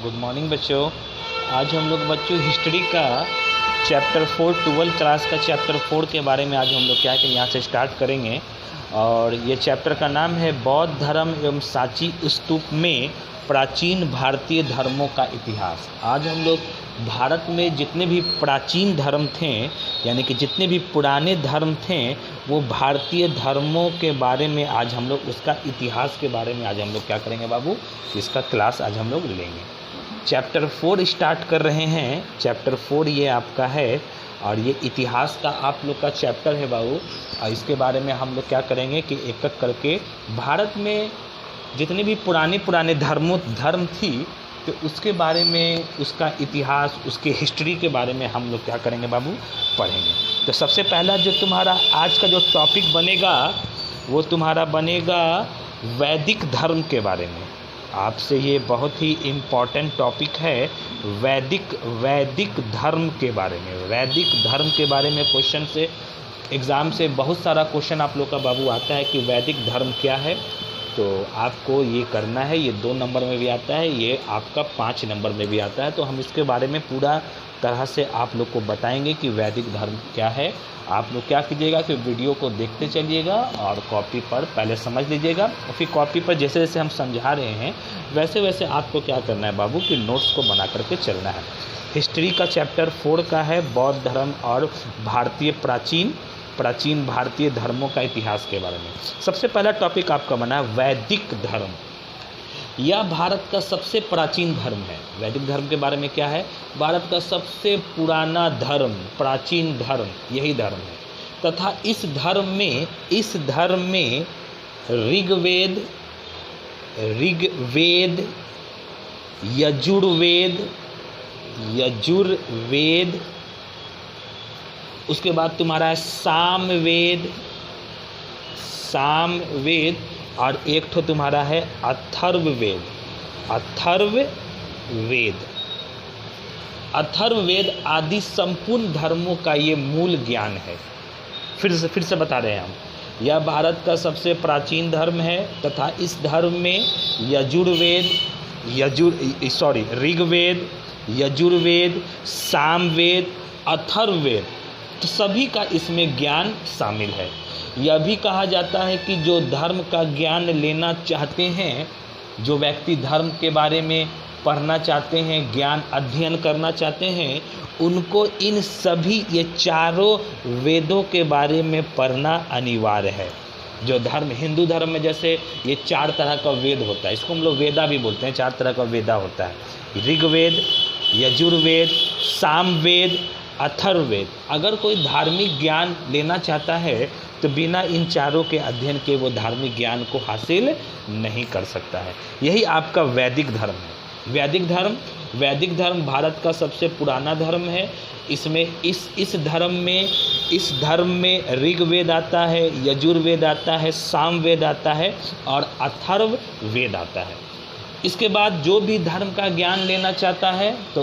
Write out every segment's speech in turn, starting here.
Good morning बच्चों। आज हम लोग बच्चों हिस्ट्री का चैप्टर 4 12th क्लास का चैप्टर 4 के बारे में आज हम लोग क्या है कि यहाँ से स्टार्ट करेंगे। और ये चैप्टर का नाम है बौद्ध धर्म एवं सांची स्तूप में प्राचीन भारतीय धर्मों का इतिहास। आज हम लोग भारत में जितने भी प्राचीन धर्म थे यानी कि जितने भी पुराने धर्म थे वो भारतीय धर्मों के बारे में आज हम लोग उसका इतिहास के बारे में आज हम लोग क्या करेंगे बाबू, इसका क्लास आज हम लोग लेंगे। चैप्टर 4 स्टार्ट कर रहे हैं। चैप्टर 4 ये आपका है और ये इतिहास का आप लोग का चैप्टर है बाबू। और इसके बारे में हम लोग क्या करेंगे कि एक एक करके भारत में जितने भी पुराने धर्म थी तो उसके बारे में, उसका इतिहास, उसके हिस्ट्री के बारे में हम लोग क्या करेंगे बाबू, पढ़ेंगे। तो सबसे पहला जो तुम्हारा आज का जो टॉपिक बनेगा वो तुम्हारा बनेगा वैदिक धर्म के बारे में। आपसे ये बहुत ही इम्पॉर्टेंट टॉपिक है वैदिक धर्म के बारे में। वैदिक धर्म के बारे में क्वेश्चन से एग्ज़ाम से बहुत सारा क्वेश्चन आप लोग का बाबू आता है कि वैदिक धर्म क्या है। तो आपको ये करना है, ये 2 नंबर में भी आता है, ये आपका 5 नंबर में भी आता है। तो हम इसके बारे में पूरा तरह से आप लोग को बताएंगे कि वैदिक धर्म क्या है। आप लोग क्या कीजिएगा कि वीडियो को देखते चलिएगा और कॉपी पर पहले समझ लीजिएगा और फिर कॉपी पर जैसे जैसे हम समझा रहे हैं वैसे वैसे आपको क्या करना है बाबू कि नोट्स को बना करके चलना है। हिस्ट्री का चैप्टर 4 का है बौद्ध धर्म और प्राचीन भारतीय धर्मों का इतिहास के बारे में। सबसे पहला टॉपिक आपका बना है वैदिक धर्म। यह भारत का सबसे प्राचीन धर्म है। वैदिक धर्म के बारे में क्या है, भारत का सबसे पुराना धर्म, प्राचीन धर्म यही धर्म है। तथा इस धर्म में ऋग्वेद, यजुर्वेद, उसके बाद तुम्हारा है सामवेद और एक ठो तुम्हारा है अथर्ववेद आदि संपूर्ण धर्मों का ये मूल ज्ञान है। फिर से बता रहे हैं हम, यह भारत का सबसे प्राचीन धर्म है तथा इस धर्म में ऋग्वेद, यजुर्वेद, सामवेद, अथर्ववेद तो सभी का इसमें ज्ञान शामिल है। यह भी कहा जाता है कि जो धर्म का ज्ञान लेना चाहते हैं, जो व्यक्ति धर्म के बारे में पढ़ना चाहते हैं, ज्ञान अध्ययन करना चाहते हैं, उनको इन सभी ये चारों वेदों के बारे में पढ़ना अनिवार्य है। जो धर्म, हिंदू धर्म में जैसे ये 4 तरह का वेद होता है, इसको हम लोग वेदा भी बोलते हैं। 4 तरह का वेदा होता है, ऋग्वेद, यजुर्वेद, सामवेद, अथर्ववेद। अगर कोई धार्मिक ज्ञान लेना चाहता है तो बिना इन चारों के अध्ययन के वो धार्मिक ज्ञान को हासिल नहीं कर सकता है। यही आपका वैदिक धर्म है। वैदिक धर्म भारत का सबसे पुराना धर्म है। इसमें इस धर्म में ऋग्वेद आता है, यजुर्वेद आता है, सामवेद आता है और अथर्ववेद आता है। इसके बाद जो भी धर्म का ज्ञान लेना चाहता है तो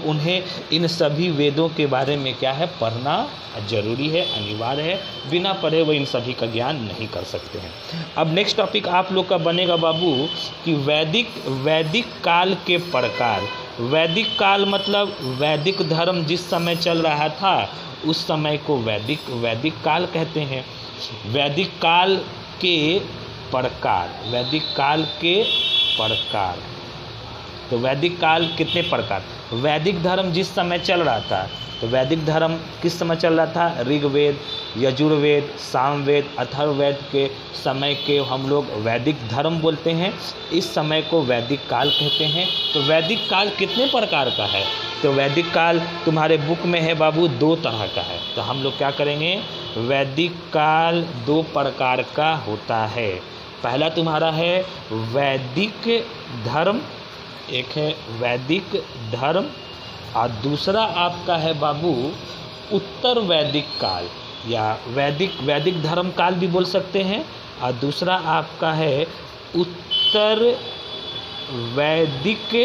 उन्हें इन सभी वेदों के बारे में क्या है, पढ़ना जरूरी है, अनिवार्य है। बिना पढ़े वो इन सभी का ज्ञान नहीं कर सकते हैं। अब नेक्स्ट टॉपिक आप लोग का बनेगा बाबू कि वैदिक काल के प्रकार। वैदिक काल मतलब वैदिक धर्म जिस समय चल रहा था उस समय को वैदिक काल कहते हैं। वैदिक काल के प्रकार। तो वैदिक काल कितने प्रकार, वैदिक धर्म जिस समय चल रहा था तो वैदिक धर्म किस समय चल रहा था, ऋग्वेद, यजुर्वेद, सामवेद, अथर्ववेद के समय के हम लोग वैदिक धर्म बोलते हैं। इस समय को वैदिक काल कहते हैं। तो वैदिक काल कितने प्रकार का है, तो वैदिक काल तुम्हारे बुक में है बाबू 2 तरह का है। तो हम लोग क्या करेंगे, वैदिक काल 2 प्रकार का होता है। पहला तुम्हारा है वैदिक धर्म, एक है वैदिक धर्म और दूसरा आपका है बाबू उत्तर वैदिक काल या वैदिक धर्म काल भी बोल सकते हैं। और दूसरा आपका है उत्तर वैदिक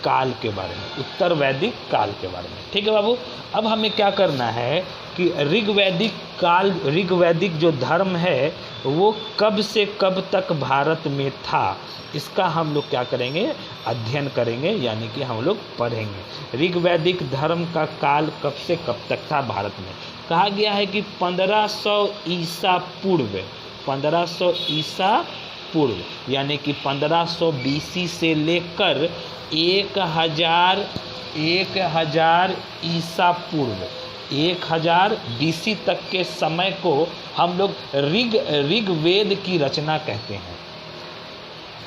काल के बारे में, उत्तर वैदिक काल के बारे में। ठीक है बाबू, अब हमें क्या करना है कि ऋग्वैदिक जो धर्म है वो कब से कब तक भारत में था, इसका हम लोग क्या करेंगे, अध्ययन करेंगे, यानी कि हम लोग पढ़ेंगे। ऋग्वैदिक धर्म का काल कब से कब तक था भारत में। कहा गया है कि 1500 ईसा पूर्व, 1500 ईसा पूर्व, यानी कि 1500 BC से लेकर 1000 ईसा पूर्व, 1000 BC तक के समय को हम लोग ऋग्वेद की रचना कहते हैं।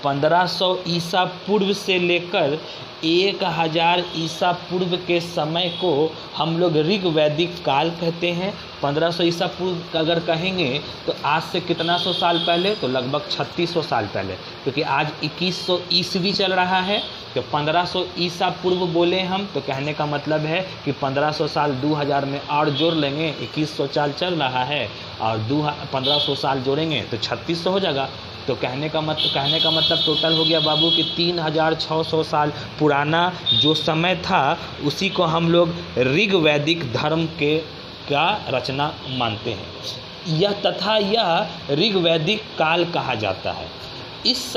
1500 ईसा पूर्व से लेकर 1000 ईसा पूर्व के समय को हम लोग ऋग्वैदिक काल कहते हैं। 1500 ईसा पूर्व अगर कहेंगे तो आज से कितना सौ साल पहले, तो लगभग 3600 साल पहले, क्योंकि आज 2100 ईस्वी चल रहा है, तो 1500 ईसा पूर्व बोले हम तो कहने का मतलब है कि 1500 साल 2000 में और जोड़ लेंगे, 2100 साल चल रहा है और 1500 साल जोड़ेंगे तो 3600 हो जाएगा। तो कहने का मतलब टोटल हो गया बाबू कि 3600 साल पुराना जो समय था उसी को हम लोग ऋग्वैदिक धर्म का रचना मानते हैं। यह ऋग्वैदिक काल कहा जाता है। इस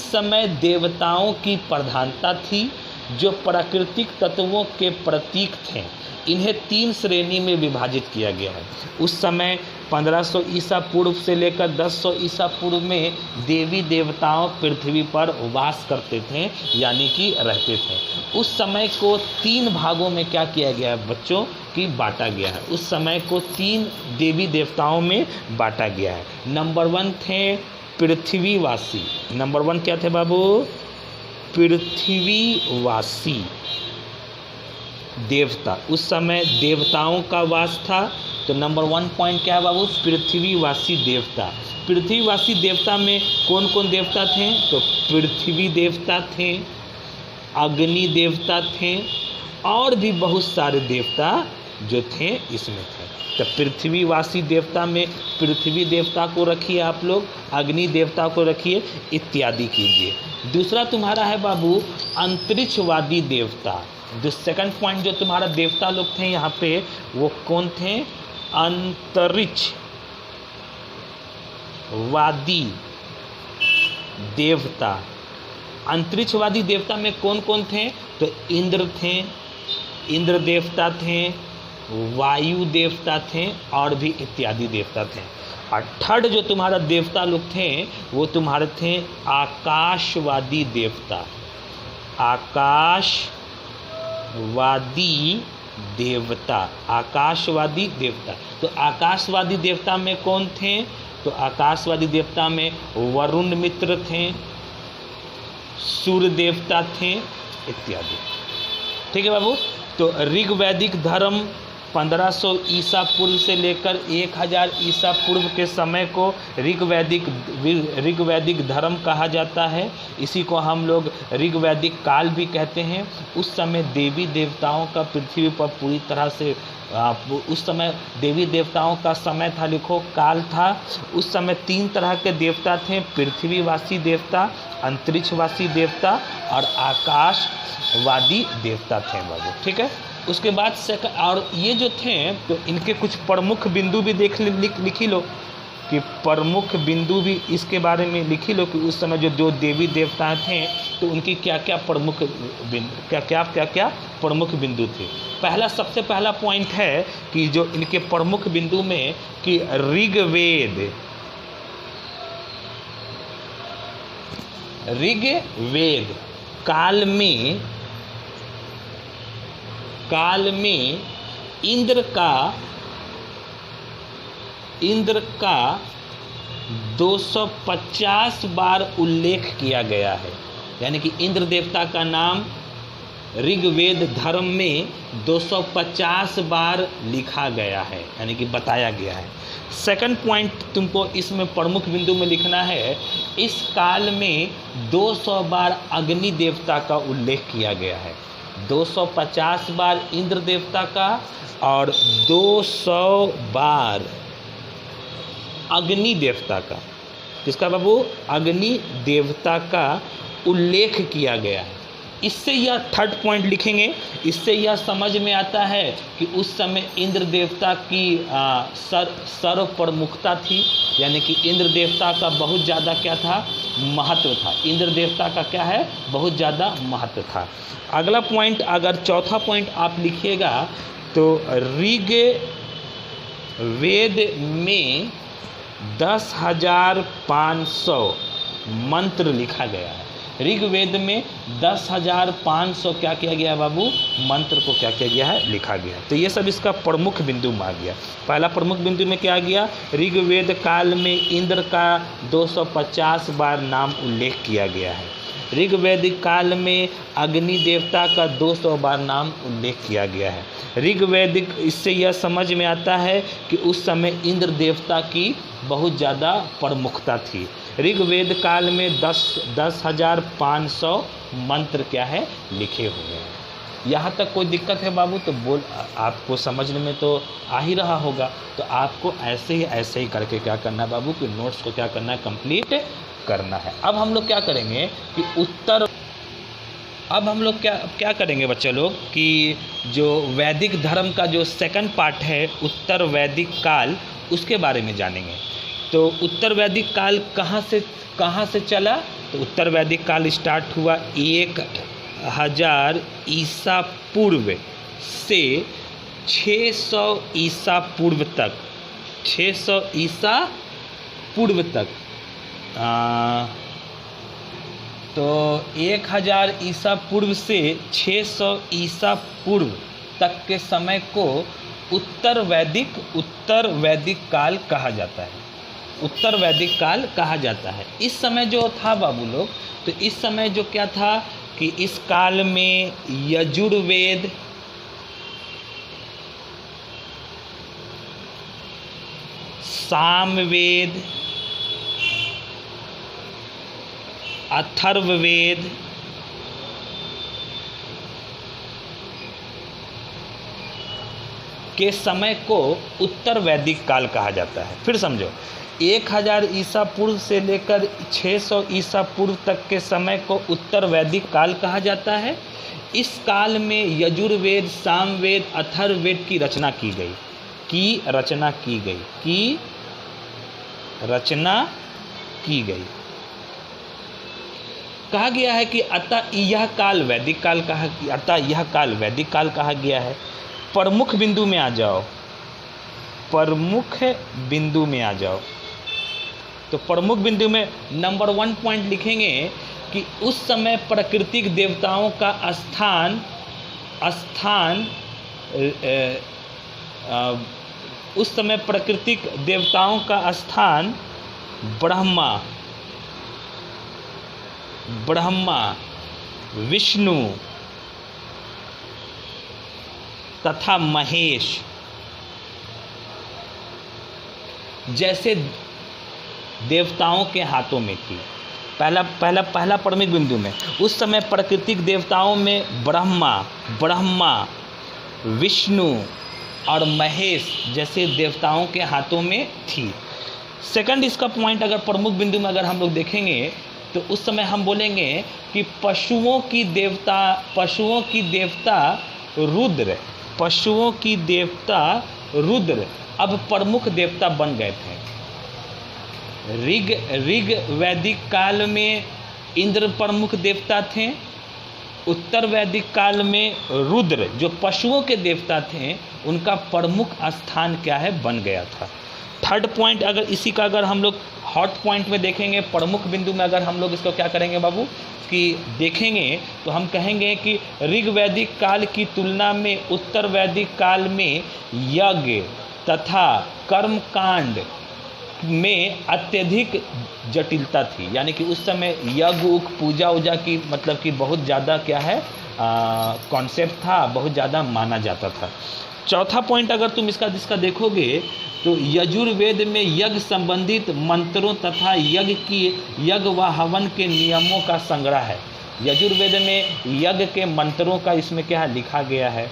समय देवताओं की प्रधानता थी जो प्राकृतिक तत्वों के प्रतीक थे। इन्हें 3 श्रेणी में विभाजित किया गया है। उस समय 1500 ईसा पूर्व से लेकर 1000 ईसा पूर्व में देवी देवताओं पृथ्वी पर वास करते थे, यानी कि रहते थे। उस समय को 3 भागों में क्या किया गया है बच्चों की बांटा गया है। उस समय को 3 देवी देवताओं में बांटा गया है। नंबर 1 थे पृथ्वीवासी। नंबर 1 क्या थे बाबू, पृथ्वीवासी देवता। उस समय देवताओं का वास था, तो नंबर 1 पॉइंट क्या है बाबू, पृथ्वीवासी देवता। पृथ्वीवासी देवता में कौन कौन देवता थे, तो पृथ्वी देवता थे, अग्नि देवता थे और भी बहुत सारे देवता जो थे इसमें थे। तो पृथ्वीवासी देवता में पृथ्वी देवता को रखिए आप लोग, अग्नि देवता को रखिए, इत्यादि कीजिए। दूसरा तुम्हारा है बाबू अंतरिक्षवादी देवता। जो सेकंड पॉइंट जो तुम्हारा देवता लोग थे यहाँ पे वो कौन थे, अंतरिक्षवादी देवता। अंतरिक्षवादी देवता में कौन कौन थे, तो इंद्र थे, इंद्र देवता थे, वायु देवता थे और भी इत्यादि देवता थे। और थर्ड जो तुम्हारा देवता लोग थे वो तुम्हारे थे आकाशवादी देवता। आकाशवादी देवता। तो आकाशवादी देवता में कौन थे, तो आकाशवादी देवता में वरुण मित्र थे, सूर्य देवता थे इत्यादि। ठीक है बाबू। तो ऋग्वैदिक धर्म 1500 ईसा पूर्व से लेकर 1000 ईसा पूर्व के समय को ऋग्वैदिक धर्म कहा जाता है। इसी को हम लोग ऋग्वैदिक काल भी कहते हैं। उस समय देवी देवताओं का पृथ्वी पर पूरी तरह से उस समय देवी देवताओं का समय था, लिखो काल था। उस समय 3 तरह के देवता थे, पृथ्वीवासी देवता, अंतरिक्षवासी देवता और आकाशवादी देवता थे बाबू। ठीक है। उसके बाद और ये जो थे तो इनके कुछ प्रमुख बिंदु भी लिखी लो कि प्रमुख बिंदु भी इसके बारे में लिखी लो कि उस समय जो देवी देवता थे तो उनकी क्या क्या प्रमुख बिंदु थे। सबसे पहला पॉइंट है कि जो इनके प्रमुख बिंदु में कि ऋग्वेद काल में इंद्र का 250 बार उल्लेख किया गया है। यानी कि इंद्र देवता का नाम ऋग्वेद धर्म में 250 बार लिखा गया है, यानी कि बताया गया है। सेकंड पॉइंट तुमको इसमें प्रमुख बिंदु में लिखना है, इस काल में 200 बार अग्नि देवता का उल्लेख किया गया है। 250 बार इंद्र देवता का और 200 बार अग्नि देवता का, किसका बाबू, अग्नि देवता का उल्लेख किया गया है। इससे यह थर्ड पॉइंट लिखेंगे, इससे यह समझ में आता है कि उस समय इंद्र देवता की सर्व प्रमुखता थी, यानी कि इंद्र देवता का बहुत ज़्यादा क्या था, महत्व था। इंद्र देवता का क्या है, बहुत ज़्यादा महत्व था। अगला पॉइंट, अगर चौथा पॉइंट आप लिखिएगा तो ऋग वेद में 10,500 मंत्र लिखा गया है। ऋग्वेद में 10,500 क्या किया गया है बाबू, मंत्र को क्या किया गया है, लिखा गया है। तो ये सब इसका प्रमुख बिंदु में आ गया। पहला प्रमुख बिंदु में क्या आ गया, ऋग्वेद काल में इंद्र का 250 बार नाम उल्लेख किया गया है। ऋग्वैदिक काल में अग्नि देवता का 200 बार नाम उल्लेख किया गया है। ऋग्वैदिक, इससे यह समझ में आता है कि उस समय इंद्र देवता की बहुत ज़्यादा प्रमुखता थी। ऋग्वेद काल में 10,500 मंत्र क्या है, लिखे हुए हैं। यहाँ तक कोई दिक्कत है बाबू तो बोल, आपको समझने में तो आ ही रहा होगा। तो आपको ऐसे ही करके क्या करना है बाबू कि नोट्स को क्या करना है, कंप्लीट करना है। अब हम लोग क्या करेंगे कि अब हम लोग क्या करेंगे बच्चे लोग कि जो वैदिक धर्म का जो सेकंड पार्ट है उत्तर वैदिक काल, उसके बारे में जानेंगे। तो उत्तर वैदिक काल कहाँ से चला, तो उत्तर वैदिक काल स्टार्ट हुआ 1000 ईसा पूर्व से 600 ईसा पूर्व तक। 600 ईसा पूर्व तक तो 1000 ईसा पूर्व से 600 ईसा पूर्व तक के समय को उत्तर वैदिक काल कहा जाता है। उत्तर वैदिक काल कहा जाता है। इस समय जो था बाबू लोग, तो इस समय जो क्या था कि इस काल में यजुर्वेद, सामवेद, अथर्ववेद, के समय को उत्तर वैदिक काल कहा जाता है। फिर समझो, 1000 ईसा पूर्व से लेकर 600 ईसा पूर्व तक के समय को उत्तर वैदिक काल कहा जाता है। इस काल में यजुर्वेद, सामवेद, अथर्ववेद की रचना की गई। कहा गया है कि अतः यह काल वैदिक काल कहा गया है। प्रमुख बिंदु में आ जाओ। तो प्रमुख बिंदु में नंबर 1 पॉइंट लिखेंगे कि उस समय प्राकृतिक देवताओं का स्थान ब्रह्मा, विष्णु तथा महेश जैसे देवताओं के हाथों में थी। पहला प्रमुख बिंदु में उस समय प्राकृतिक देवताओं में ब्रह्मा, विष्णु और महेश जैसे देवताओं के हाथों में थी। सेकंड इसका पॉइंट, अगर प्रमुख बिंदु में अगर हम लोग देखेंगे तो उस समय हम बोलेंगे कि पशुओं की रुद्र अब प्रमुख देवता बन गए थे। ऋग वैदिक काल में इंद्र प्रमुख देवता थे। उत्तर वैदिक काल में रुद्र जो पशुओं के देवता थे उनका प्रमुख स्थान क्या है, बन गया था। थर्ड पॉइंट, अगर इसी का अगर हम लोग हॉट पॉइंट में देखेंगे, प्रमुख बिंदु में अगर हम लोग इसको क्या करेंगे बाबू कि देखेंगे तो हम कहेंगे कि ऋग वैदिक काल की तुलना में उत्तर वैदिक काल में यज्ञ तथा कर्मकांड में अत्यधिक जटिलता थी। यानी कि उस समय यज्ञ पूजा की मतलब कि बहुत ज़्यादा क्या है कॉन्सेप्ट था, बहुत ज़्यादा माना जाता था। चौथा पॉइंट अगर तुम इसका देखोगे तो यजुर्वेद में यज्ञ संबंधित मंत्रों तथा यज्ञ व हवन के नियमों का संग्रह है। यजुर्वेद में यज्ञ के मंत्रों का इसमें क्या है, लिखा गया है।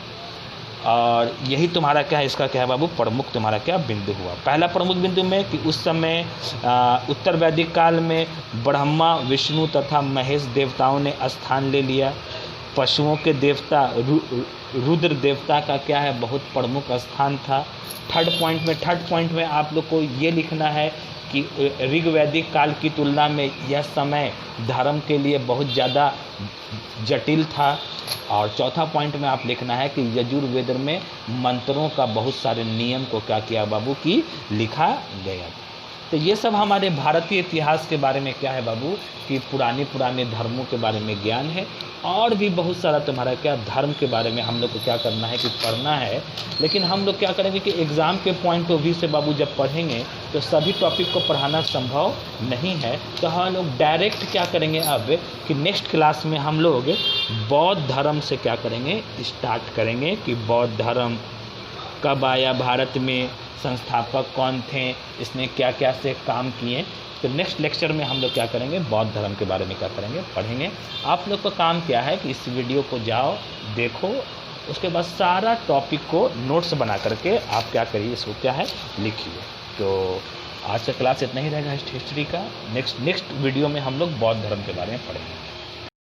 और यही तुम्हारा क्या है, इसका क्या है बाबू, प्रमुख तुम्हारा क्या बिंदु हुआ। पहला प्रमुख बिंदु में कि उस समय उत्तर वैदिक काल में ब्रह्मा, विष्णु तथा महेश देवताओं ने स्थान ले लिया। पशुओं के देवता रुद्र देवता का क्या है, बहुत प्रमुख स्थान था। थर्ड पॉइंट में आप लोग को ये लिखना है कि ऋग्वैदिक काल की तुलना में यह समय धर्म के लिए बहुत ज़्यादा जटिल था। और चौथा पॉइंट में आप लिखना है कि यजुर्वेद में मंत्रों का बहुत सारे नियम को क्या किया बाबू कि लिखा गया। तो ये सब हमारे भारतीय इतिहास के बारे में क्या है बाबू कि पुराने धर्मों के बारे में ज्ञान है। और भी बहुत सारा तुम्हारा क्या धर्म के बारे में हम लोग को क्या करना है कि पढ़ना है। लेकिन हम लोग क्या करेंगे कि एग्ज़ाम के पॉइंट ऑफ व्यू से बाबू जब पढ़ेंगे तो सभी टॉपिक को पढ़ाना संभव नहीं है। तो हम लोग डायरेक्ट क्या करेंगे अब कि नेक्स्ट क्लास में हम लोग बौद्ध धर्म से क्या करेंगे, स्टार्ट करेंगे कि बौद्ध धर्म कब आया, भारत में संस्थापक कौन थे, इसने क्या क्या से काम किए। तो नेक्स्ट लेक्चर में हम लोग क्या करेंगे, बौद्ध धर्म के बारे में क्या करेंगे, पढ़ेंगे। आप लोग का काम क्या है कि इस वीडियो को जाओ देखो, उसके बाद सारा टॉपिक को नोट्स बना करके आप क्या करिए, इसको क्या है लिखिए। तो आज का क्लास इतना ही रहेगा हिस्ट्री का। नेक्स्ट वीडियो में हम लोग बौद्ध धर्म के बारे में पढ़ेंगे।